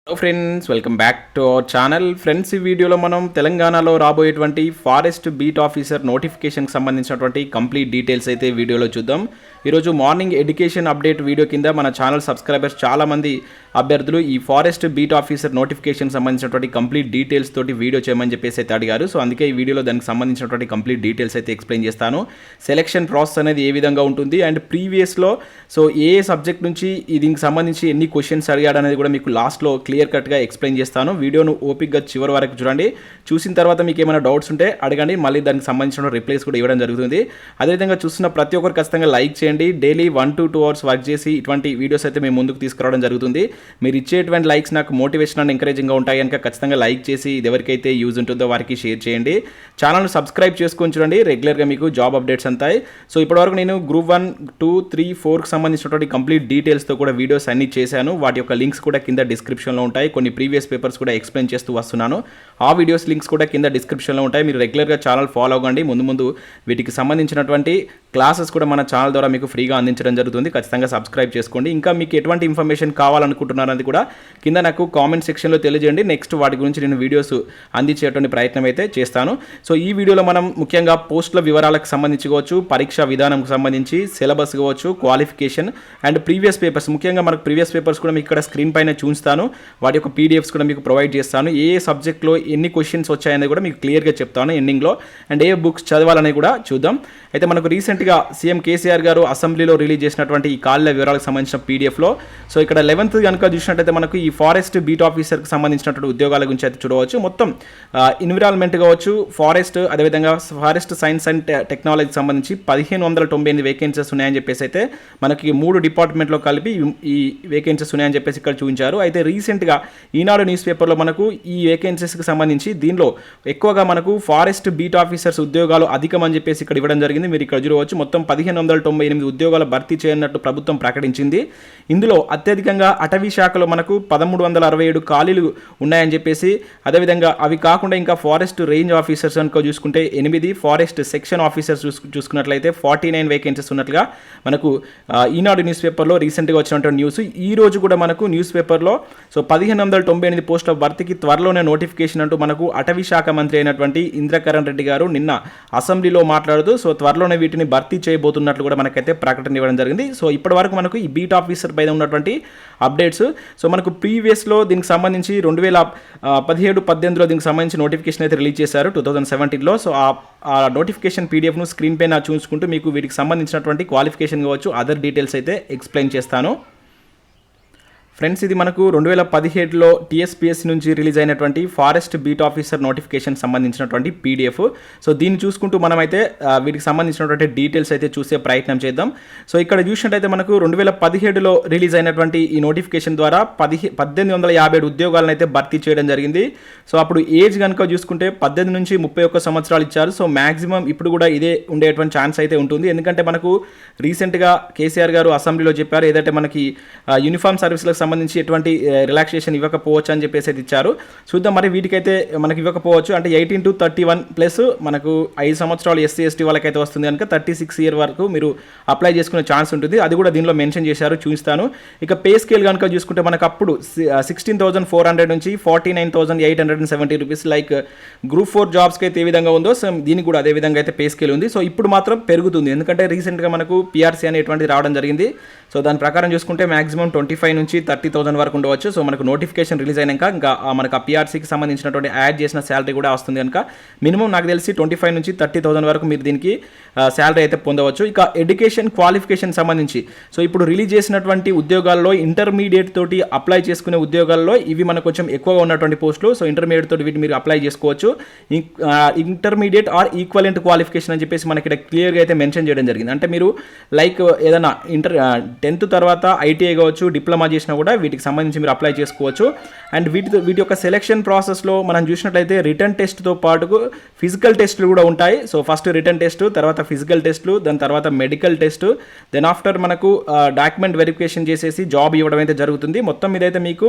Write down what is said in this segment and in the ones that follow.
Hello friends, welcome back to our channel. Friends, ఈ వీడియోలో మనం తెలంగాణలో రాబోయేటువంటి ఫారెస్ట్ బీట్ ఆఫీసర్ నోటిఫికేషన్కి సంబంధించినటువంటి కంప్లీట్ డీటెయిల్స్ అయితే వీడియోలో చూద్దాం. ఈరోజు మార్నింగ్ ఎడ్యుకేషన్ అప్డేట్ వీడియో కింద మన ఛానల్ సబ్స్క్రైబర్స్ చాలామంది అభ్యర్థులు ఈ ఫారెస్ట్ బీట్ ఆఫీసర్ నోటిఫికేషన్ సంబంధించినటువంటి కంప్లీట్ డీటెయిల్స్ తోటి వీడియో చేయమని చెప్పేసి అయితే అడిగారు. సో అందుకే ఈ వీడియోలో దానికి సంబంధించినటువంటి కంప్లీట్ డీటెయిల్స్ అయితే ఎక్స్ప్లెయిన్ చేస్తాను. సెలెక్షన్ ప్రాసెస్ అనేది ఏ విధంగా ఉంటుంది అండ్ ప్రీవియస్లో సో ఏ సబ్జెక్ట్ నుంచి దీనికి సంబంధించి ఎన్ని క్వశ్చన్స్ అడిగాడు అనేది కూడా మీకు లాస్ట్లో క్లియర్ కట్గా ఎక్స్ప్లెయిన్ చేస్తాను. వీడియోను ఓపిక్గా చివరి వరకు చూడండి. చూసిన తర్వాత మీకు ఏమైనా డౌట్స్ ఉంటే అడగండి, మళ్ళీ దానికి సంబంధించిన రిప్లైస్ కూడా ఇవ్వడం జరుగుతుంది. అదేవిధంగా చూస్తున్న ప్రతి ఒక్కరు ఖచ్చితంగా లైక్ చేయండి. డైలీ 1 to 2 hours వర్క్ చేసి ఇటువంటి వీడియోస్ అయితే మేము ముందుకు తీసుకురావడం జరుగుతుంది. మీరు ఇచ్చేటువంటి లైక్స్ నాకు మోటివేషన్ అండ్ ఎంకరేజింగ్గా ఉంటాయి కనుక ఖచ్చితంగా లైక్ చేసి ఇది ఎవరికైతే యూజ్ ఉంటుందో వారికి షేర్ చేయండి. ఛానల్ను సబ్స్క్రైబ్ చేసుకొని చూడండి, రెగ్యులర్గా మీకు జాబ్ అప్డేట్స్ అంతాయి. సో ఇప్పటివరకు నేను గ్రూప్ 1, 2, 3, 4కి సంబంధించినటువంటి కంప్లీట్ డీటెయిల్స్తో కూడా వీడియోస్ అన్ని చేశాను. వాటి యొక్క లింక్స్ కూడా కింద డిస్క్రిప్షన్లో ఉంటాయి. కొన్ని ప్రీవియస్ పేపర్స్ కూడా ఎక్స్ప్లెయిన్ చేస్తూ వస్తున్నాను. ఆ వీడియోస్ లింక్స్ కూడా కింద డిస్క్రిప్షన్లో ఉంటాయి. మీరు రెగ్యులర్గా ఛానల్ ఫాలో అవ్వండి. ముందు వీటికి సంబంధించినటువంటి క్లాసెస్ కూడా మన ఛానల్ ద్వారా మీకు ఫ్రీగా అందించడం జరుగుతుంది. ఖచ్చితంగా సబ్స్క్రైబ్ చేసుకోండి. ఇంకా మీకు ఎటువంటి ఇన్ఫర్మేషన్ కావాలనుకుంటున్నారని కూడా కింద నాకు కామెంట్ సెక్షన్లో తెలియజేయండి. నెక్స్ట్ వాటి గురించి నేను వీడియోస్ అందించేటువంటి ప్రయత్నం అయితే చేస్తాను. సో ఈ వీడియోలో మనం ముఖ్యంగా పోస్టుల వివరాలకు సంబంధించి కావచ్చు, పరీక్షా విధానంకు సంబంధించి, సిలబస్ కావచ్చు, క్వాలిఫికేషన్ అండ్ ప్రీవియస్ పేపర్స్, ముఖ్యంగా మనకు ప్రీవియస్ పేపర్స్ కూడా మీకు ఇక్కడ స్క్రీన్ పైన చూస్తాను. వాటి యొక్క పీడిఎఫ్స్ కూడా మీకు ప్రొవైడ్ చేస్తాను. ఏ సబ్జెక్ట్లో ఎన్ని క్వశ్చన్స్ వచ్చాయనేది కూడా మీకు క్లియర్గా చెప్తాను ఎండింగ్లో. అండ్ ఏ బుక్స్ చదవాలని కూడా చూద్దాం. అయితే మనకు రీసెంట్గా సీఎం కేసీఆర్ గారు అసెంబ్లీలో రిలీజ్ చేసినటువంటి ఈ కాళ్ళ వివరాలకు సంబంధించిన పీడిఎఫ్లో సో ఇక్కడ 11th కనుక చూసినట్టయితే మనకు ఈ ఫారెస్ట్ బీట్ ఆఫీసర్కి సంబంధించినటువంటి ఉద్యోగాల గురించి అయితే చూడవచ్చు. మొత్తం ఎన్విరాన్మెంట్ కావచ్చు, ఫారెస్ట్, అదేవిధంగా ఫారెస్ట్ సైన్స్ అండ్ టెక్నాలజీకి సంబంధించి 1598 వేకెన్సీస్ ఉన్నాయని చెప్పేసి అయితే మనకి 3 డిపార్ట్మెంట్లో కలిపి ఈ వేకెన్సీస్ ఉన్నాయని చెప్పేసి ఇక్కడ చూపించారు. అయితే రీసెంట్గా ఈనాడు న్యూస్ పేపర్లో మనకు ఈ వేకెన్సీస్కి సంబంధించి దీనిలో ఎక్కువగా మనకు ఫారెస్ట్ బీట్ ఆఫీసర్స్ ఉద్యోగాలు అధికం అని చెప్పేసి ఇక్కడ ఇవ్వడం జరిగింది. మీరు ఇక్కడ చూడవచ్చు మొత్తం 1598 ఉద్యోగాలు భర్తీ చేయనట్టు ప్రభుత్వం ప్రకటించింది. ఇందులో అత్యధికంగా అటవీ శాఖలో మనకు 1367 ఖాళీలు ఉన్నాయని చెప్పేసి, అదేవిధంగా అవి కాకుండా ఇంకా ఫారెస్ట్ రేంజ్ ఆఫీసర్స్ అనుకో చూసుకుంటే 8, ఫారెస్ట్ సెక్షన్ ఆఫీసర్స్ చూసుకున్నట్లయితే 49 వేకెన్సీస్ ఉన్నట్లుగా మనకు ఈనాడు న్యూస్ పేపర్లో రీసెంట్గా వచ్చినటువంటి న్యూస్. ఈ రోజు కూడా మనకు న్యూస్ పేపర్లో సో 1598 పోస్టుల భర్తీకి త్వరలోనే నోటిఫికేషన్ అంటూ మనకు అటవీ శాఖ మంత్రి అయినటువంటి ఇంద్రకరణ్ రెడ్డి గారు నిన్న అసెంబ్లీలో మాట్లాడుతూ సో త్వరలోనే వీటిని భర్తీ చేయబోతున్నట్లు కూడా మనకైతే ప్రకటన ఇవ్వడం జరిగింది. సో ఇప్పటి వరకు మనకు ఈ బీట్ ఆఫీసర్ పైన ఉన్నటువంటి అప్డేట్స్. సో మనకు ప్రీవియస్లో దీనికి సంబంధించి 2017-18లో దీనికి సంబంధించి నోటిఫికేషన్ అయితే రిలీజ్ చేశారు 2017లో. సో ఆ నోటిఫికేషన్ పీడిఎఫ్ను స్క్రీన్ పైన చూసుకుంటూ మీకు వీటికి సంబంధించినటువంటి క్వాలిఫికేషన్ కావచ్చు, అదర్ డీటెయిల్స్ అయితే ఎక్స్ప్లెయిన్ చేస్తాను. ఫ్రెండ్స్, ఇది మనకు 2017లో టీఎస్పీఎస్సీ నుంచి రిలీజ్ అయినటువంటి ఫారెస్ట్ బీట్ ఆఫీసర్ నోటిఫికేషన్ సంబంధించినటువంటి పీడిఎఫ్. సో దీన్ని చూసుకుంటూ మనమైతే వీటికి సంబంధించినటువంటి డీటెయిల్స్ అయితే చూసే ప్రయత్నం చేద్దాం. సో ఇక్కడ చూసినట్టయితే మనకు 2017లో రిలీజ్ అయినటువంటి ఈ నోటిఫికేషన్ ద్వారా 1857 ఉద్యోగాలను అయితే భర్తీ చేయడం జరిగింది. సో అప్పుడు ఏజ్ కనుక చూసుకుంటే 18 నుంచి 31 సంవత్సరాలు ఇచ్చారు. సో మ్యాక్సిమం ఇప్పుడు కూడా ఇదే ఉండేటువంటి ఛాన్స్ అయితే ఉంటుంది. ఎందుకంటే మనకు రీసెంట్గా కేసీఆర్ గారు అసెంబ్లీలో చెప్పారు ఏదైతే మనకి యూనిఫామ్ సర్వీస్లకు సంబంధించి ఎటువంటి రిలాక్సేషన్ ఇవ్వకపోవచ్చు అని చెప్పేసి అయితే ఇచ్చారు. చూద్దాం మరి వీటికైతే మనకి ఇవ్వకపోవచ్చు. అంటే 18 to 31 ప్లస్ మనకు 5 సంవత్సరాలు ఎస్సీ ఎస్టీ వాళ్ళకైతే వస్తుంది కనుక 36 year వరకు మీరు అప్లై చేసుకునే ఛాన్స్ ఉంటుంది. అది కూడా దీనిలో మెన్షన్ చేశారు, చూపిస్తాను. ఇక పే స్కేల్ కనుక చూసుకుంటే మనకు అప్పుడు 16,400 నుంచి 49,870 రూపీస్, లైక్ గ్రూప్ 4 జాబ్స్కి అయితే ఏ విధంగా ఉందో సో దీనికి కూడా అదే విధంగా అయితే పే స్కేల్ ఉంది. సో ఇప్పుడు మాత్రం పెరుగుతుంది, ఎందుకంటే రీసెంట్గా మనకు పిఆర్సీ అనేటువంటిది రావడం జరిగింది. సో దాని ప్రకారం చూసుకుంటే మాక్సిమం 25 నుంచి 30,000 వరకు ఉండవచ్చు. సో మనకు నోటిఫికేషన్ రిలీజ్ అయినాక ఇంకా మనకు ఆ పిఆర్సీకి సంబంధించినటువంటి యాడ్ చేసిన శాలరీ కూడా వస్తుంది కనుక మినిమం నాకు తెలిసి 25 నుంచి 30,000 వరకు మీరు దీనికి శాలరీ అయితే పొందవచ్చు. ఇక ఎడ్యుకేషన్ క్వాలిఫికేషన్ సంబంధించి సో ఇప్పుడు రిలీజ్ చేసినటువంటి ఉద్యోగాల్లో ఇంటర్మీడియట్ తోటి అప్లై చేసుకునే ఉద్యోగాల్లో ఇవి మనకు కొంచెం ఎక్కువగా ఉన్నటువంటి పోస్టులు. సో ఇంటర్మీడియట్ తోటి వీటి మీరు అప్లై చేసుకోవచ్చు. ఇంటర్మీడియట్ ఆర్ ఈక్వలెంట్ క్వాలిఫికేషన్ అని చెప్పేసి మనకి ఇక్కడ క్లియర్గా అయితే మెన్షన్ చేయడం జరిగింది. అంటే మీరు లైక్ ఏదైనా 10th తర్వాత ఐటీఐ కావచ్చు, డిప్లొమా చేసినా కూడా వీటికి సంబంధించి మీరు అప్లై చేసుకోవచ్చు. అండ్ వీటి యొక్క సెలెక్షన్ ప్రాసెస్లో మనం చూసినట్లయితే రిటర్న్ టెస్ట్తో పాటు ఫిజికల్ టెస్టులు కూడా ఉంటాయి. సో ఫస్ట్ రిటర్న్ టెస్ట్, తర్వాత ఫిజికల్ టెస్టులు, దాని తర్వాత మెడికల్ టెస్ట్, దెన్ ఆఫ్టర్ మనకు డాక్యుమెంట్ వెరిఫికేషన్ చేసేసి జాబ్ ఇవ్వడం అయితే జరుగుతుంది. మొత్తం మీద అయితే మీకు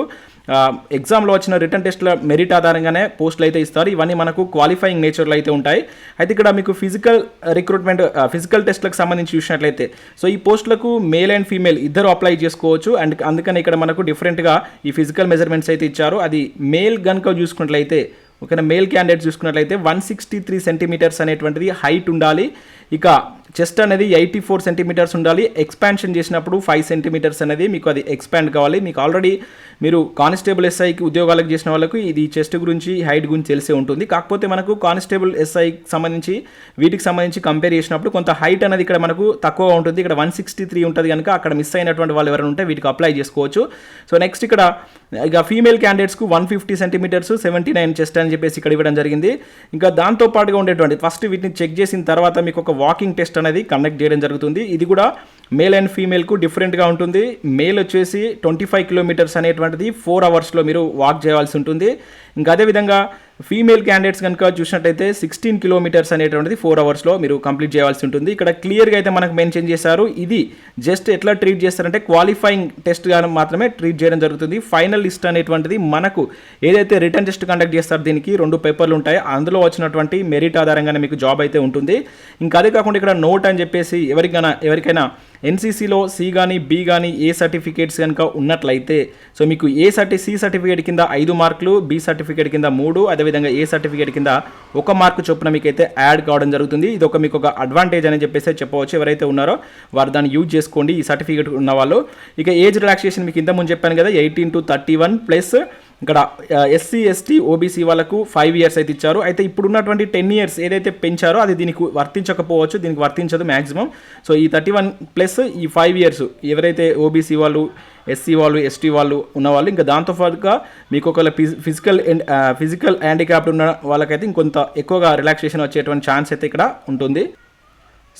ఎగ్జామ్లో వచ్చిన రిటర్న్ టెస్ట్ల మెరిట్ ఆధారంగానే పోస్టులు అయితే ఇస్తారు. ఇవన్నీ మనకు క్వాలిఫైయింగ్ నేచర్లో అయితే ఉంటాయి. అయితే ఇక్కడ మీకు ఫిజికల్ రిక్రూట్మెంట్ ఫిజికల్ టెస్ట్లకు సంబంధించి చూసినట్లయితే సో ఈ పోస్టులకు మేల్ అండ్ ఫీమేల్ ఫీమేల్ ఇద్దరు అప్లై చేసుకోవచ్చు. అండ్ అందుకని ఇక్కడ మనకు డిఫరెంట్గా ఈ ఫిజికల్ మెజర్మెంట్స్ అయితే ఇచ్చారు. అది మేల్ కనుక చూసుకున్నట్లయితే ఓకేనా, మేల్ క్యాండిడేట్ చూసుకున్నట్లయితే 163 సెంటీమీటర్స్ అనేటువంటిది హైట్ ఉండాలి. ఇక చెస్ట్ అనేది 84 సెంటీమీటర్స్ ఉండాలి. ఎక్స్పాన్షన్ చేసినప్పుడు 5 సెంటీమీటర్స్ అనేది మీకు అది ఎక్స్పాండ్ కావాలి. మీకు ఆల్రెడీ మీరు కానిస్టేబుల్ ఎస్ఐకి ఉద్యోగాలకు చేసిన వాళ్ళకు ఇది చెస్ట్ గురించి హైట్ గురించి తెలిసే ఉంటుంది. కాకపోతే మనకు కానిస్టేబుల్ ఎస్ఐకి సంబంధించి వీటికి సంబంధించి కంపేర్ చేసినప్పుడు కొంత హైట్ అనేది ఇక్కడ మనకు తక్కువగా ఉంటుంది. ఇక్కడ 163 ఉంటుంది కనుక అక్కడ మిస్ అయినటువంటి వాళ్ళు ఎవరైనా ఉంటే వీటికి అప్లై చేసుకోవచ్చు. సో నెక్స్ట్ ఇక్కడ ఇక ఫీమేల్ క్యాండిడేట్స్కు 150 సెంటీమీటర్స్ 79 చెస్ట్ అని చెప్పేసి ఇక్కడ ఇవ్వడం జరిగింది. ఇంకా దాంతో పాటుగా ఉండేటువంటి ఫస్ట్ వీటిని చెక్ చేసిన తర్వాత మీకు ఒక వాకింగ్ టెస్ట్ అనేది కండక్ట్ చేయడం జరుగుతుంది. ఇది కూడా మేల్ అండ్ ఫీమేల్కు డిఫరెంట్గా ఉంటుంది. మేల్ వచ్చేసి 25 కిలోమీటర్స్ అనేటువంటిది 4 అవర్స్లో మీరు వాక్ చేయాల్సి ఉంటుంది. ఇంకా అదేవిధంగా ఫీమేల్ క్యాండిడేట్స్ కనుక చూసినట్టయితే 16 కిలోమీటర్స్ అనేటువంటిది 4 అవర్స్లో మీరు కంప్లీట్ చేయాల్సి ఉంటుంది. ఇక్కడ క్లియర్గా అయితే మనకు మెన్షన్ చేశారు. ఇది జస్ట్ ఎట్లా ట్రీట్ చేస్తారంటే క్వాలిఫైయింగ్ టెస్ట్గా మాత్రమే ట్రీట్ చేయడం జరుగుతుంది. ఫైనల్ లిస్ట్ అనేటువంటిది మనకు ఏదైతే రిటర్న్ టెస్ట్ కండక్ట్ చేస్తారో దీనికి 2 పేపర్లు ఉంటాయి. అందులో వచ్చినటువంటి మెరిట్ ఆధారంగానే మీకు జాబ్ అయితే ఉంటుంది. ఇంకా అదే కాకుండా ఇక్కడ నోట్ అని చెప్పేసి ఎవరికైనా ఎన్సీసీలో సి కానీ బి కానీ ఏ సర్టిఫికేట్స్ కనుక ఉన్నట్లయితే సో మీకు సి సర్టిఫికేట్ కింద 5 మార్కులు, బి సర్టిఫికేట్ కింద 3, అదేవిధంగా ఏ సర్టిఫికేట్ కింద 1 మార్కు చొప్పున మీకైతే యాడ్ కావడం జరుగుతుంది. ఇది మీకు ఒక అడ్వాంటేజ్ అని చెప్పేసి చెప్పవచ్చు. ఎవరైతే ఉన్నారో వారు దాన్ని యూజ్ చేసుకోండి ఈ సర్టిఫికేట్ ఉన్న వాళ్ళు. ఇక ఏజ్ రిలాక్సేషన్ మీకు ఇంత ముందు చెప్పాను కదా 18 to 31 ప్లస్ ఇక్కడ ఎస్సీ ఎస్టీ ఓబీసీ వాళ్ళకు 5 ఇయర్స్ అయితే ఇచ్చారు. అయితే ఇప్పుడున్నటువంటి 10 ఇయర్స్ ఏదైతే పెంచారో అది దీనికి వర్తించకపోవచ్చు, దీనికి వర్తించదు మ్యాక్సిమం. సో ఈ 31 ప్లస్ ఈ 5 ఇయర్స్ ఎవరైతే ఓబీసీ వాళ్ళు, ఎస్సీ వాళ్ళు, ఎస్టీ వాళ్ళు ఉన్నవాళ్ళు, ఇంకా దాంతోపాటుగా మీకు ఒకవేళ ఫిజికల్ హ్యాండిక్యాప్డ్ ఉన్న వాళ్ళకైతే ఇంకొంత ఎక్కువగా రిలాక్సేషన్ వచ్చేటువంటి ఛాన్స్ అయితే ఇక్కడ ఉంటుంది.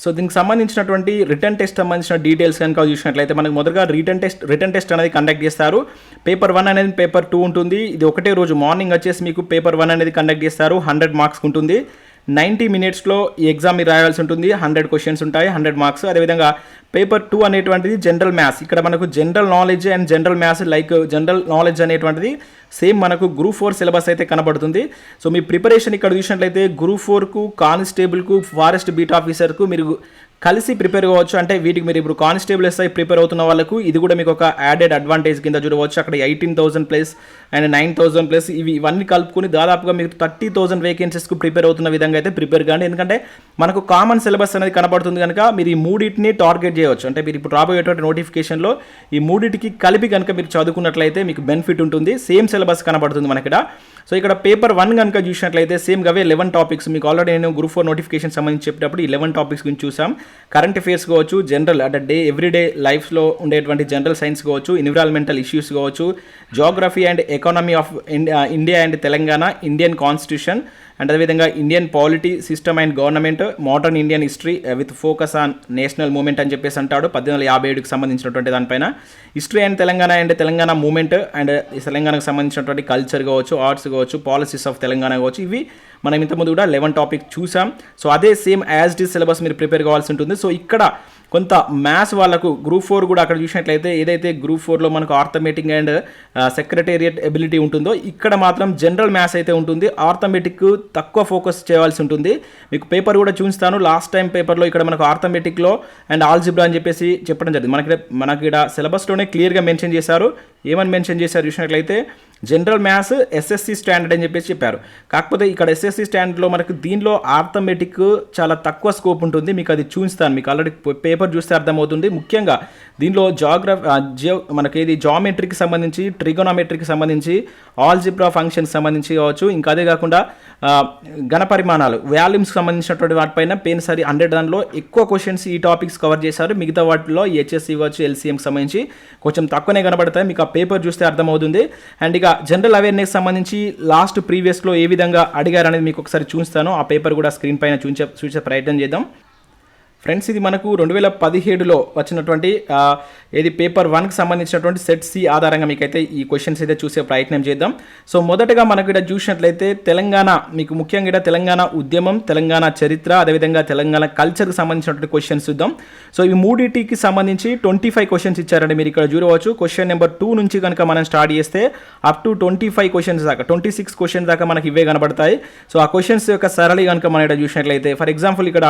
సో దీనికి సంబంధించినటువంటి రిటర్న్ టెస్ట్ సంబంధించిన డీటెయిల్స్ కనుక చూసినట్లయితే మనకు మొదటగా రిటర్న్ టెస్ట్ అనేది కండక్ట్ చేస్తారు. పేపర్ 1 అనేది పేపర్ 2 ఉంటుంది. ఇది ఒకటే రోజు మార్నింగ్ వచ్చేసి మీకు పేపర్ 1 అనేది కండక్ట్ చేస్తారు. 100 మార్క్స్ ఉంటుంది. 90 మినిట్స్లో ఈ ఎగ్జామ్ మీరు రాయాల్సి ఉంటుంది. 100 క్వశ్చన్స్ ఉంటాయి, 100 మార్క్స్. అదేవిధంగా పేపర్ 2 అనేటువంటిది జనరల్ మ్యాథ్స్. ఇక్కడ మనకు general knowledge and general maths like general knowledge అనేటువంటిది సేమ్ మనకు గ్రూప్ 4 సిలబస్ అయితే కనబడుతుంది. సో మీ ప్రిపరేషన్ ఇక్కడ చూసినట్లయితే గ్రూప్ 4కు, కానిస్టేబుల్కు, ఫారెస్ట్ బీట్ ఆఫీసర్కు మీరు కలిసి ప్రిపేర్ కావచ్చు. అంటే వీటికి మీరు ఇప్పుడు కానిస్టేబుల్ ఎస్ఐ ప్రిపేర్ అవుతున్న వాళ్ళకు ఇది కూడా మీకు ఒక యాడెడ్ అడ్వాంటేజ్ కింద చూడవచ్చు. అక్కడ 18,000 ప్లస్ అండ్ 9,000 ప్లస్ ఇవన్నీ కలుపుకొని దాదాపుగా మీరు 30,000 వేకెన్సీస్కు ప్రిపేర్ అవుతున్న విధంగా అయితే ప్రిపేర్ కాండి. ఎందుకంటే మనకు కామన్ సిలబస్ అనేది కనబడుతుంది కనుక మీరు ఈ మూడింటిని టార్గెట్ చేయవచ్చు. అంటే మీరు ఇప్పుడు రాబోయేటువంటి నోటిఫికేషన్లో ఈ మూడింటికి కలిపి కనుక మీరు చదువుకున్నట్లయితే మీకు బెనిఫిట్ ఉంటుంది. సేమ్ సిలబస్ కనబడుతుంది మనకి ఇక్కడ. సో ఇక్కడ పేపర్ 1 కనుక చూసినట్లయితే సేమ్ అవే 11 టాపిక్స్ మీకు ఆల్రెడీ నేను గ్రూప్ 4 నోటిఫికేషన్ సంబంధించి చెప్పేటప్పుడు 11 టాపిక్స్ గురించి చూసాం. కరెంట్ అఫేర్స్ కావచ్చు, జనరల్ అంటే ఎవ్రీడే లైఫ్లో ఉండేటువంటి జనరల్ సైన్స్ కావచ్చు, ఎన్విరాన్మెంటల్ ఇష్యూస్ కావచ్చు, geography and economy of India and Telangana, Indian constitution and అదేవిధంగా Indian polity system and government, modern Indian history with focus on national movement అని చెప్పేసి అంటాడు 1857కి సంబంధించినటువంటి దానిపైన. History and Telangana movement and తెలంగాణకు సంబంధించినటువంటి కల్చర్ కావచ్చు, ఆర్ట్స్ కావచ్చు, పాలసీస్ ఆఫ్ తెలంగాణ కావచ్చు, ఇవి మనం ఇంతకుముందు కూడా 11 టాపిక్ చూసాం. సో అదే సేమ్ యాజ్ డి సిలబస్ మీరు ప్రిపేర్ కావాల్సి ఉంటుంది. సో ఇక్కడ కొంత మ్యాథ్స్ వాళ్ళకు గ్రూప్ 4 కూడా అక్కడ చూసినట్లయితే ఏదైతే గ్రూప్ 4లో మనకు ఆర్థమెటిక్ అండ్ సెక్రటేరియట్ ఎబిలిటీ ఉంటుందో ఇక్కడ మాత్రం జనరల్ మ్యాథ్స్ అయితే ఉంటుంది. ఆర్థమెటిక్ తక్కువ ఫోకస్ చేయాల్సి ఉంటుంది. మీకు పేపర్ కూడా చూస్తాను. లాస్ట్ టైం పేపర్లో ఇక్కడ మనకు ఆర్థమెటిక్లో అండ్ ఆల్జిబ్రా అని చెప్పేసి చెప్పడం జరిగింది. మనకి ఇక్కడ సిలబస్లోనే క్లియర్గా మెన్షన్ చేశారు. ఏమని మెన్షన్ చేశారు చూసినట్లయితే జనరల్ మ్యాథ్స్ ఎస్ఎస్సి స్టాండర్డ్ అని చెప్పేసి చెప్పారు. కాకపోతే ఇక్కడ ఎస్ఎస్సి స్టాండర్డ్లో మనకు దీనిలో ఆర్థమెటిక్ చాలా తక్కువ స్కోప్ ఉంటుంది. మీకు అది చూస్తాను. మీకు ఆల్రెడీ పేపర్ చూస్తే అర్థమవుతుంది. ముఖ్యంగా దీనిలో మనకి జామెట్రీకి సంబంధించి, ట్రిగోనామెట్రీకి సంబంధించి, ఆల్జిబ్రా ఫంక్షన్కి సంబంధించి కావచ్చు, ఇంకా అదే కాకుండా ఘనపరిమాణాలు వాల్యూమ్స్కి సంబంధించినటువంటి వాటిపైన సరి 100 దానిలో ఎక్కువ క్వశ్చన్స్ ఈ టాపిక్స్ కవర్ చేశారు. మిగతా వాటిలో హెచ్ఎస్సి కావచ్చు, ఎల్సీఎంకి సంబంధించి కొంచెం తక్కువనే కనబడతాయి. మీకు ఆ పేపర్ చూస్తే అర్థమవుతుంది. అండ్ ఇక జనరల్ అవేర్నెస్ సంబంధించి లాస్ట్ ప్రీవియస్లో ఏ విధంగా అడిగారనేది మీకు ఒకసారి చూస్తాను. ఆ పేపర్ కూడా స్క్రీన్ పైన చూసే ప్రయత్నం చేద్దాం. ఫ్రెండ్స్ ఇది మనకు 2017లో వచ్చినటువంటి పేపర్ 1కి సంబంధించినటువంటి సెట్ సి ఆధారంగా మీకైతే ఈ క్వశ్చన్స్ అయితే చూసే ప్రయత్నం చేద్దాం. సో మొదటగా మనకు ఇక్కడ చూసినట్లయితే తెలంగాణ, మీకు ముఖ్యంగా ఇక్కడ తెలంగాణ ఉద్యమం, తెలంగాణ చరిత్ర, అదేవిధంగా తెలంగాణ కల్చర్కి సంబంధించినటువంటి క్వశ్చన్స్ చూద్దాం. సో ఈ మూడింటికి సంబంధించి 25 క్వశ్చన్స్ ఇచ్చారండి. మీరు ఇక్కడ చూడవచ్చు. క్వశ్చన్ నెంబర్ 2 నుంచి కనుక మనం స్టార్ట్ చేస్తే అప్ టు 25 క్వశ్చన్స్ దాకా, 26 క్వశ్చన్స్ దాకా మనకి ఇవే కనబడతాయి. సో ఆ క్వశ్చన్స్ యొక్క సరళి కనుక మనం ఇక్కడ చూసినట్లయితే ఫర్ ఎగ్జాంపుల్ ఇక్కడ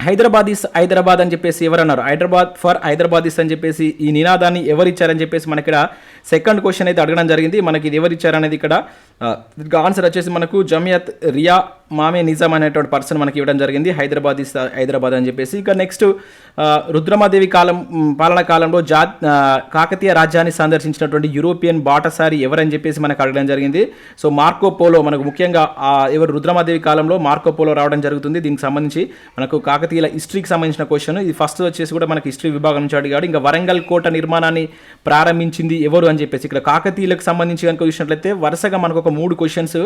హైదరాబాద్ అని చెప్పేసి ఎవరన్నారు? హైదరాబాద్ ఫర్ హైదరాబాదీస్ అని చెప్పేసి ఈ నినాదాన్ని ఎవరిచ్చారని చెప్పేసి మనకి ఇక్కడ సెకండ్ క్వశ్చన్ అయితే అడగడం జరిగింది. మనకి ఇది ఎవరిచ్చారనేది ఇక్కడ ఆన్సర్ వచ్చేసి మనకు జమియత్ రియా మామే నిజాం అనేటువంటి పర్సన్ మనకి ఇవ్వడం జరిగింది. హైదరాబాద్ అని చెప్పేసి. ఇక నెక్స్ట్ రుద్రమాదేవి పాలన కాలంలో కాకతీయ రాజ్యాన్ని సందర్శించినటువంటి యూరోపియన్ బాటసారి ఎవరని చెప్పేసి మనకు అడగడం జరిగింది. సో మార్కో పోలో, మనకు ముఖ్యంగా ఎవరు రుద్రమాదేవి కాలంలో మార్కో పోలో రావడం జరుగుతుంది. దీనికి సంబంధించి మనకు కాకతీయుల హిస్టరీకి సంబంధించిన క్వశ్చన్ ఇది. ఫస్ట్ వచ్చేసి కూడా మనకి హిస్టరీ విభాగం నుంచి అడిగాడు. ఇంకా వరంగల్ కోట నిర్మాణాన్ని ప్రారంభించింది ఎవరు అని చెప్పేసి ఇక్కడ కాకతీయులకు సంబంధించి కనుక చూసినట్లయితే వరుసగా మనకు ఒక 3 క్వశ్చన్స్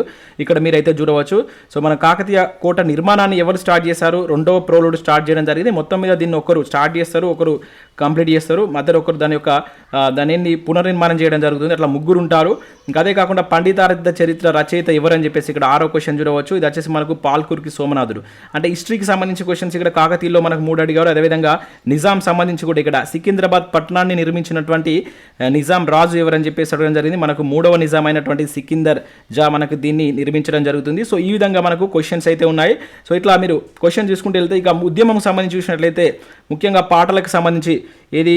ఇక్కడ మీరైతే చూడవచ్చు. సో మన కాకతీయ కోట నిర్మాణాన్ని ఎవరు స్టార్ట్ చేశారు? రెండవ ప్రోలోడ్ స్టార్ట్ చేయడం జరిగింది. మొత్తం మీద దీన్ని ఒకరు స్టార్ట్ చేస్తారు, ఒకరు కంప్లీట్ చేస్తారు, మధ్యలో ఒకరు దాన్ని పునర్నిర్మాణం చేయడం జరుగుతుంది. అట్లా 3 ఉంటారు. ఇంకా అదే కాకుండా పండితార్థ చరిత్ర రచయిత ఎవరని చెప్పేసి ఇక్కడ 6వ క్వశ్చన్ చూడవచ్చు. ఇది వచ్చేసి మనకు పాల్కుర్కి సోమనాథుడు. అంటే హిస్టరీకి సంబంధించి క్వశ్చన్స్ ఇక్కడ కాకతీయుల్లో మనకు 3 అడిగారు. అదేవిధంగా నిజాం సంబంధించి కూడా ఇక్కడ సికింద్రాబాద్ పట్టణాన్ని నిర్మించినటువంటి నిజాం రాజు ఎవరని చెప్పేసి అడగడం జరిగింది. మనకు 3వ నిజాం అయినటువంటి సికిందర్ జా మనకు దీన్ని నిర్మించడం జరుగుతుంది. సో ఈ విధంగా మనకు క్వశ్చన్స్ అయితే ఉన్నాయి. సో ఇట్లా మీరు క్వశ్చన్ చూసుకుంటూ వెళ్తే ఇక ఉద్యమం సంబంధించి చూసినట్లయితే ముఖ్యంగా పాటలకు సంబంధించి ఏది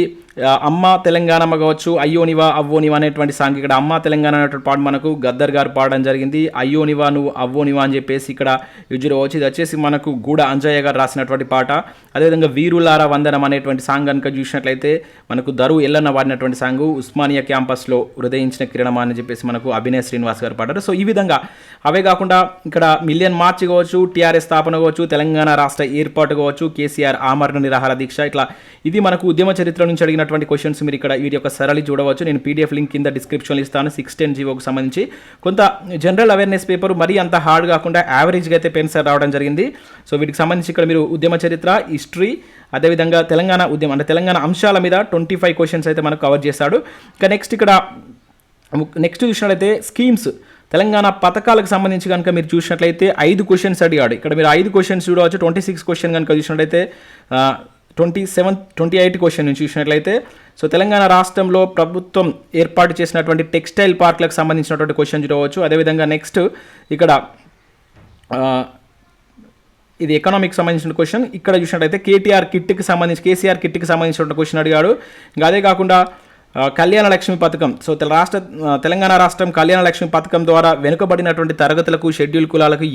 అమ్మ తెలంగాణమ్మ కావచ్చు, అయ్యోనివా అవ్వోనివా అనేటువంటి సాంగ్ ఇక్కడ అమ్మ తెలంగాణ అనేటువంటి పాట మనకు గద్దర్ గారు పాడడం జరిగింది. అయ్యోనివా నువ్వు అవ్వోనివా అని చెప్పేసి ఇక్కడ యూజువచ్చు. ఇది వచ్చేసి మనకు గూడ అంజయ్య గారు రాసినటువంటి పాట. అదేవిధంగా వీరులారా వందనం అనేటువంటి సాంగ్ కనుక చూసినట్లయితే మనకు దరు ఎల్లన్న వాడినటువంటి సాంగ్ ఉస్మానియా క్యాంపస్లో హృదయించిన కిరణమా అని చెప్పేసి మనకు అభినయ్ శ్రీనివాస్ గారు పాడారు. సో ఈ విధంగా అవే కాకుండా ఇక్కడ మిలియన్ మార్చ్ కావచ్చు, టీఆర్ఎస్ స్థాపన కావచ్చు, తెలంగాణ రాష్ట్ర ఏర్పాటు కావచ్చు, కేసీఆర్ ఆమరణ నిరాహార దీక్ష, ఇట్లా ఇది మనకు ఉద్యమ చరిత్ర నుంచి అడిగినటువంటి క్వశ్చన్స్ మీరు ఇక్కడ వీటి యొక్క సరళి చూడవచ్చు. నేను పీడిఎఫ్ లింక్ కింద డిస్క్రిప్షన్లో ఇస్తాను. 610 జీవోకి సంబంధించి కొంత జనరల్ అవేర్నెస్ పేపర్ మరీ అంత హార్డ్ కాకుండా యావరేజ్గా అయితే పెన్సర్ రావడం జరిగింది. సో వీటికి సంబంధించి ఇక్కడ మీరు ఉద్యమ చరిత్ర, హిస్టరీ, అదేవిధంగా తెలంగాణ ఉద్యమం అంటే తెలంగాణ అంశాల మీద 25 క్వశ్చన్స్ అయితే మనకు కవర్ చేస్తాడు. ఇక నెక్స్ట్ చూసినట్లయితే స్కీమ్స్, తెలంగాణ పథకాలకు సంబంధించి కనుక మీరు చూసినట్లయితే 5 క్వశ్చన్స్ అడిగాడు. ఇక్కడ మీరు 5 క్వశ్చన్స్ చూడవచ్చు. 26 క్వశ్చన్ కనుక చూసినట్లయితే 28 క్వశ్చన్ నుంచి చూసినట్లయితే సో తెలంగాణ రాష్ట్రంలో ప్రభుత్వం ఏర్పాటు చేసినటువంటి టెక్స్టైల్ పార్క్లకు సంబంధించినటువంటి క్వశ్చన్ చూడవచ్చు. అదేవిధంగా నెక్స్ట్ ఇక్కడ ఇది ఎకనామిక్ సంబంధించిన క్వశ్చన్. ఇక్కడ చూసినట్లయితే కేసీఆర్ కిట్కి సంబంధించిన క్వశ్చన్ అడిగాడు. ఇంకా అదే కాకుండా కళ్యాణ లక్ష్మి పథకం, సో తెలంగాణ రాష్ట్రం కళ్యాణ లక్ష్మి పథకం ద్వారా వెనుకబడినటువంటి తరగతులకు, షెడ్యూల్ కులాలకు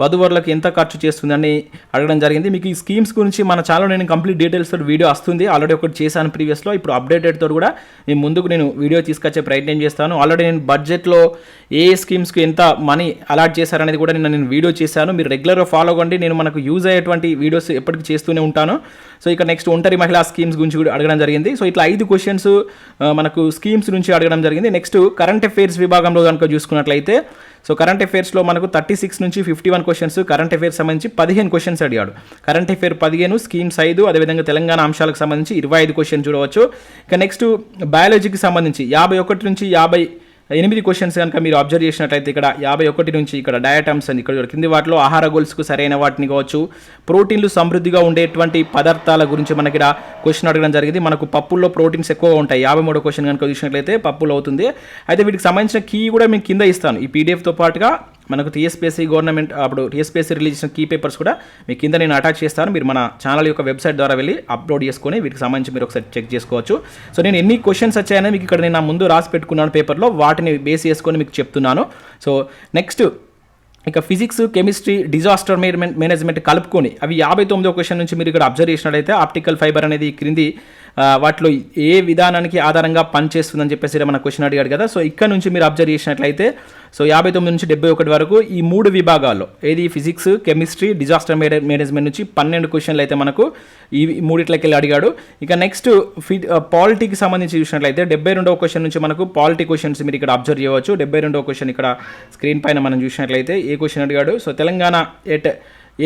వధువరులకు ఎంత ఖర్చు చేస్తుందని అడగడం జరిగింది. మీకు ఈ స్కీమ్స్ గురించి మన ఛానల్లో నేను కంప్లీట్ డీటెయిల్స్ తోటి వీడియో వస్తుంది. ఆల్రెడీ ఒకటి చేశాను ప్రీవియస్లో. ఇప్పుడు అప్డేటెడ్ తోటి కూడా నేను ముందుకు వీడియో తీసుకొచ్చే ప్రయత్నం చేస్తాను. ఆల్రెడీ నేను బడ్జెట్లో ఏ స్కీమ్స్కి ఎంత మనీ అలాట్ చేశారనేది కూడా నేను వీడియో చేశాను. మీరు రెగ్యులర్గా ఫాలో అవ్వండి. నేను మనకు యూజ్ అయ్యేటువంటి వీడియోస్ ఎప్పటికీ చేస్తూనే ఉంటాను. సో ఇక నెక్స్ట్ ఒంటరి మహిళా స్కీమ్స్ గురించి కూడా అడగడం జరిగింది. సో ఇట్లా 5 క్వశ్చన్స్ మనకు స్కీమ్స్ నుంచి అడగడం జరిగింది. నెక్స్ట్ కరెంట్ అఫైర్స్ విభాగంలో కనుక చూసుకున్నట్లయితే సో కరెంట్ అఫైర్స్లో మనకు 36 నుంచి 51 క్వశ్చన్స్, కరెంట్ అఫైర్స్ సంబంధించి 15 క్వశ్చన్స్ అడిగాడు. కరెంట్ అఫైర్ 15, స్కీమ్స్ 5, అదేవిధంగా తెలంగాణ అంశాలకు సంబంధించి 25 క్వశ్చన్ చూడవచ్చు. ఇక నెక్స్ట్ బయాలజీకి సంబంధించి 51 నుంచి 58 క్వశ్చన్స్ కనుక మీరు అబ్జర్వ్ చేసినట్లయితే ఇక్కడ 51 నుంచి ఇక్కడ డయాటమ్స్ అని ఇక్కడ కింది వాటిలో ఆహార గోల్స్కు సరైన వాటిని కావచ్చు, ప్రోటీన్లు సమృద్ధిగా ఉండేటువంటి పదార్థాల గురించి మనకి ఇక్కడ క్వశ్చన్ అడగడం జరిగింది. మనకు పప్పుల్లో ప్రోటీన్స్ ఎక్కువగా ఉంటాయి. 53 క్వశ్చన్ కనుక చూసినట్లయితే పప్పులు అవుతుంది. అయితే వీటికి సంబంధించిన కీ కూడా మీకు కింద ఇస్తాను. ఈ పీడిఎఫ్తో పాటుగా మనకు టీఎస్పీఎస్సీ గవర్నమెంట్ అప్పుడు టీఎస్పీఎస్సీ రిలీజ్ చేసిన కీ పేపర్స్ కూడా మీ కింద నేను అటాచ్ చేస్తాను. మీరు మన ఛానల్ యొక్క వెబ్సైట్ ద్వారా వెళ్ళి అప్లోడ్ చేసుకొని వీటికి సంబంధించి మీరు ఒకసారి చెక్ చేసుకోవచ్చు. సో నేను ఎన్ని క్వశ్చన్స్ వచ్చాయని మీకు ఇక్కడ నేను ముందు రాసి పెట్టుకున్నాను పేపర్లో, వాటిని బేస్ చేసుకొని మీకు చెప్తున్నాను. సో నెక్స్ట్ ఇక ఫిజిక్స్, కెమిస్ట్రీ, డిజాస్టర్ మేనేజ్మెంట్ కలుపుకొని అవి 59వ క్వశ్చన్ నుంచి మీరు ఇక్కడ అబ్జర్వ్ చేసినట్లయితే ఆప్టికల్ ఫైబర్ అనేది క్రింది వాటిలో ఏ విధానానికి ఆధారంగా పనిచేస్తుందని చెప్పేసి మన క్వశ్చన్ అడిగాడు కదా. సో ఇక్కడ నుంచి మీరు అబ్జర్వ్ చేసినట్లయితే సో 59 నుంచి 71 వరకు ఈ 3 విభాగాల్లో ఏది ఫిజిక్స్, కెమిస్ట్రీ, డిజాస్టర్ మేనేజ్మెంట్ నుంచి 12 క్వశ్చన్లు అయితే మనకు ఈ 3 వెళ్ళి అడిగాడు. ఇక నెక్స్ట్ పాలిటీకి సంబంధించి చూసినట్లయితే 72వ క్వశ్చన్ నుంచి మనకు పాలిటీ క్వశ్చన్స్ మీరు ఇక్కడ అబ్జర్వ్ చేయవచ్చు. 72వ క్వశ్చన్ ఇక్కడ స్క్రీన్ పైన మనం చూసినట్లయితే ఏ క్వశ్చన్ అడిగాడు. సో తెలంగాణ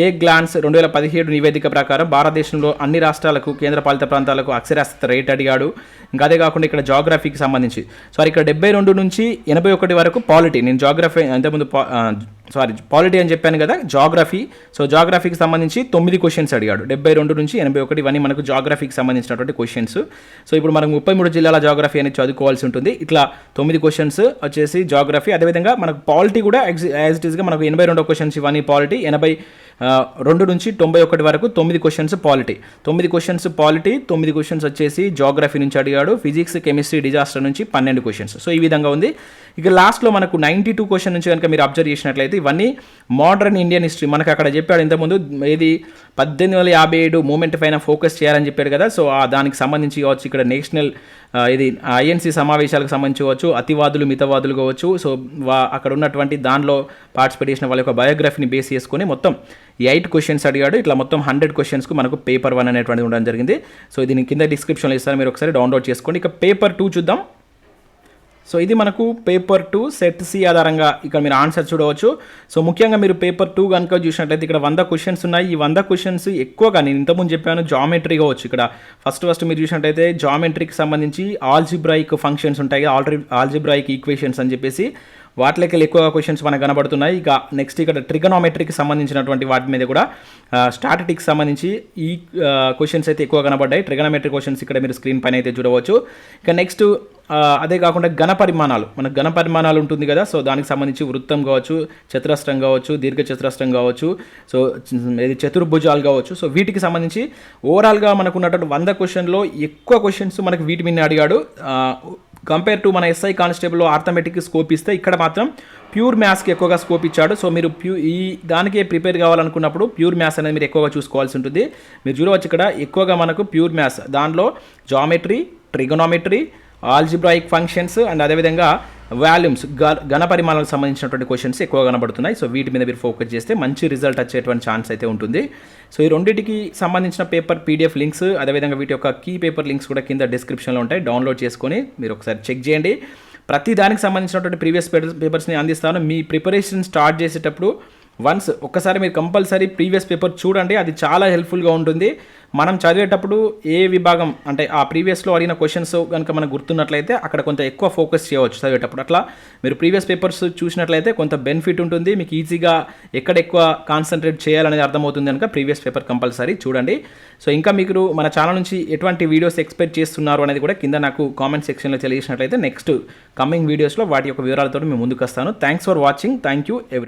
ఏ గ్లాన్స్ 2017 నివేదిక ప్రకారం భారతదేశంలో అన్ని రాష్ట్రాలకు, కేంద్రపాలిత ప్రాంతాలకు అక్షరాస్యత రేట్ అడిగాడు. ఇంకా అదే కాకుండా ఇక్కడ జాగ్రఫీకి సంబంధించి సో ఇక్కడ 72 నుంచి 81 వరకు పాలిటీ, నేను జాగ్రఫీ అంతకుముందు పాలిటీ అని చెప్పాను కదా, జాగ్రఫీ. సో జాగ్రఫీకి సంబంధించి 9 క్వశ్చన్స్ అడిగాడు. 72 నుంచి 81 ఇవన్నీ మనకు జాగ్రఫీకి సంబంధించినటువంటి క్వశ్చన్స్. సో ఇప్పుడు మనకు 33 జిల్లాల జాగ్రఫీ అనేది చదువుకోవాల్సి ఉంటుంది. ఇట్లా 9 క్వశ్చన్స్ వచ్చేసి జాగ్రఫీ. అదేవిధంగా మనకు పాలిటీ కూడా యాజ్ ఇట్ ఈస్గా మనకు 82 క్వశ్చన్స్ ఇవన్నీ పాలిటీ. 82 నుంచి 91 వరకు 9 questions polity. 9 questions polity, 9 questions వచ్చేసి జాగ్రఫీ నుంచి అడిగాడు. ఫిజిక్స్, కెమిస్ట్రీ, డిజాస్టర్ నుంచి 12 క్వశ్చన్స్. సో ఈ విధంగా ఉంది. ఇక లాస్ట్లో మనకు 92 క్వశ్చన్ నుంచి కనుక మీరు అబ్జర్వ్ చేసినట్లయితే ఇవన్నీ మోడర్న్ ఇండియన్ హిస్టరీ. మనకు అక్కడ చెప్పాడు ఇంతకుముందు ఇది 1857 మూమెంట్ పైన ఫోకస్ చేయాలని చెప్పాడు కదా. సో దానికి సంబంధించి కావచ్చు, ఇక్కడ నేషనల్ ఇది ఐఎన్సీ సమావేశాలకు సంబంధించి కావచ్చు, అతివాదులు మితవాదులు కావచ్చు. సో అక్కడ ఉన్నటువంటి దానిలో పార్టిసిపేట్ చేసిన వాళ్ళ యొక్క బయోగ్రఫీని బేస్ చేసుకొని మొత్తం 8 క్వశ్చన్స్ అడిగాడు. ఇట్లా మొత్తం 100 క్వశ్చన్స్కు మనకు పేపర్ 1 అనేటువంటిది ఉండడం జరిగింది. సో దీని కింద డిస్క్రిప్షన్లో ఇస్తారు, మీరు ఒకసారి డౌన్లోడ్ చేసుకోండి. ఇక పేపర్ 2 చూద్దాం. సో ఇది మనకు పేపర్ 2 సెట్ సి ఆధారంగా ఇక్కడ మీరు ఆన్సర్ చూడవచ్చు. సో ముఖ్యంగా మీరు పేపర్ 2 కనుక చూసినట్లయితే ఇక్కడ 100 క్వశ్చన్స్ ఉన్నాయి. ఈ 100 క్వశ్చన్స్ ఎక్కువగా నేను ఇంతకుముందు చెప్పాను జామెట్రీ కావచ్చు. ఇక్కడ ఫస్ట్ మీరు చూసినట్లయితే జామెట్రీకి సంబంధించి ఆల్జిబ్రాయిక్ ఫంక్షన్స్ ఉంటాయి, ఆల్జిబ్రాయిక్ ఈక్వేషన్స్ అని చెప్పేసి వాటిలోకి ఎక్కువగా క్వశ్చన్స్ మనకు కనబడుతున్నాయి. ఇక నెక్స్ట్ ఇక్కడ ట్రిగనోమెట్రీకి సంబంధించినటువంటి వాటి మీద కూడా స్టాటిటిక్స్ సంబంధించి ఈ క్వశ్చన్స్ అయితే ఎక్కువ కనబడ్డాయి. ట్రిగనోమెట్రీ క్వశ్చన్స్ ఇక్కడ మీరు స్క్రీన్ పైన అయితే చూడవచ్చు. ఇక నెక్స్ట్ అదే కాకుండా ఘన పరిమాణాలు, మనకు ఘన పరిమాణాలు ఉంటుంది కదా. సో దానికి సంబంధించి వృత్తం కావచ్చు, చతురస్రం కావచ్చు, దీర్ఘ చతురస్రం కావచ్చు, సో ఇది చతుర్భుజాలు కావచ్చు. సో వీటికి సంబంధించి ఓవరాల్గా మనకు ఉన్నటువంటి 100 క్వశ్చన్లో ఎక్కువ క్వశ్చన్స్ మనకు వీటి మీద అడిగాడు. కంపేర్ టు మన ఎస్ఐ కానిస్టేబుల్లో ఆర్థమెటిక్ స్కోప్ ఇస్తే ఇక్కడ మాత్రం ప్యూర్ మ్యాథ్స్కి ఎక్కువగా స్కోప్ ఇచ్చాడు. సో మీరు ఈ దానికే ప్రిపేర్ కావాలనుకున్నప్పుడు ప్యూర్ మ్యాథ్స్ అనేది మీరు ఎక్కువగా చూసుకోవాల్సి ఉంటుంది. మీరు చూడవచ్చు ఇక్కడ ఎక్కువగా మనకు ప్యూర్ మ్యాథ్స్, దానిలో జామెట్రీ, ట్రిగోనామెట్రీ, ఆల్జిబ్రాయిక్ ఫంక్షన్స్ అండ్ అదేవిధంగా వాల్యూమ్స్, ఘన పరిమాణాలకు సంబంధించినటువంటి క్వశ్చన్స్ ఎక్కువ కనబడుతున్నాయి. సో వీటి మీద మీరు ఫోకస్ చేస్తే మంచి రిజల్ట్ వచ్చేటువంటి ఛాన్స్ అయితే ఉంటుంది. సో ఈ రెండింటికి సంబంధించిన పేపర్ పీడిఎఫ్ లింక్స్, అదేవిధంగా వీటి యొక్క కీ పేపర్ లింక్స్ కూడా కింద డిస్క్రిప్షన్లో ఉంటాయి. డౌన్లోడ్ చేసుకొని మీరు ఒకసారి చెక్ చేయండి. ప్రతి దానికి సంబంధించినటువంటి ప్రీవియస్ పేపర్స్ని అందిస్తాను. మీ ప్రిపరేషన్ స్టార్ట్ చేసేటప్పుడు వన్స్ ఒక్కసారి మీరు కంపల్సరీ ప్రీవియస్ పేపర్ చూడండి, అది చాలా హెల్ప్ఫుల్గా ఉంటుంది. మనం చదివేటప్పుడు ఏ విభాగం అంటే ఆ ప్రీవియస్లో అడిగిన క్వశ్చన్స్ కనుక మనకు గుర్తున్నట్లయితే అక్కడ కొంత ఎక్కువ ఫోకస్ చేయవచ్చు చదివేటప్పుడు. అట్లా మీరు ప్రీవియస్ పేపర్స్ చూసినట్లయితే కొంత బెనిఫిట్ ఉంటుంది, మీకు ఈజీగా ఎక్కడ ఎక్కువ కాన్సన్ట్రేట్ చేయాలనేది అర్థమవుతుంది కనుక ప్రీవియస్ పేపర్ కంపల్సరీ చూడండి. సో ఇంకా మీరు మన ఛానల్ నుంచి ఎటువంటి వీడియోస్ ఎక్స్పెక్ట్ చేస్తున్నారు అనేది కూడా కింద నాకు కామెంట్ సెక్షన్లో తెలియజేసినట్లయితే నెక్స్ట్ కమింగ్ వీడియోస్లో వాటి యొక్క వివరాలతో మేము ముందుకు వస్తాను. Thanks for watching. Thank you ఎవరి